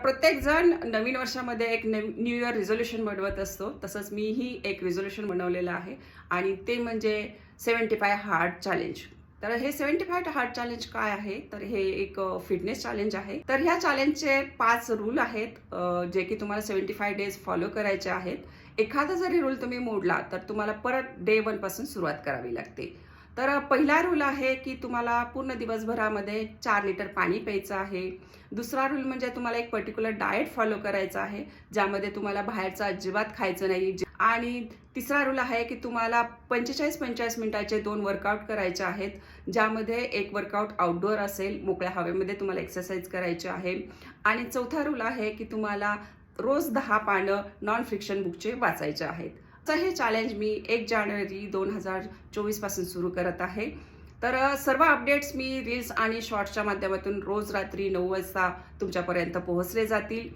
प्रत्येक जण नवीन वर्षामध्ये एक न्यू इयर रिझोल्यूशन बनवत असतो. तसंच मीही एक रिझोल्यूशन बनवलेलं आहे आणि ते म्हणजे 75 हार्ट चॅलेंज. तर हे 75 हार्ट चॅलेंज काय आहे? तर हे एक फिटनेस चॅलेंज आहे. तर ह्या चॅलेंजचे 5 रूल आहेत, जे की तुम्हाला 75 डेज फॉलो करायचे आहेत. एखादा जरी रूल तुम्ही मोडला तर तुम्हाला परत डे 1 पासून सुरुवात करावी लागते. तर पहिला रूल आहे की तुम्हाला पूर्ण दिवसभरामध्ये 4 लिटर पाणी प्यायचं आहे. दुसरा रूल म्हणजे तुम्हाला एक पर्टिक्युलर डाएट फॉलो करायचा आहे, ज्यामध्ये तुम्हाला बाहेरचं अजिबात खायचं नाही. आणि तिसरा रूल आहे की तुम्हाला 45-45 मिनिटाचे 2 वर्कआउट करायचे आहेत, ज्यामध्ये एक वर्कआउट आउटडोअर असेल, मोकळ्या हवेमध्ये तुम्हाला एक्सरसाइज करायची आहे. आणि चौथा रूल आहे की तुम्हाला रोज 10 पानं नॉन फिक्शन बुकचे वाचायचे आहेत. तर हे चॅलेंज मी 1 जानेवारी 2024 पासून सुरू करत आहे. तर सर्व अपडेट्स मी रील्स आणि शॉर्ट्सच्या माध्यमातून रोज रात्री 9 वाजता तुमच्यापर्यंत पोहोचले जातील.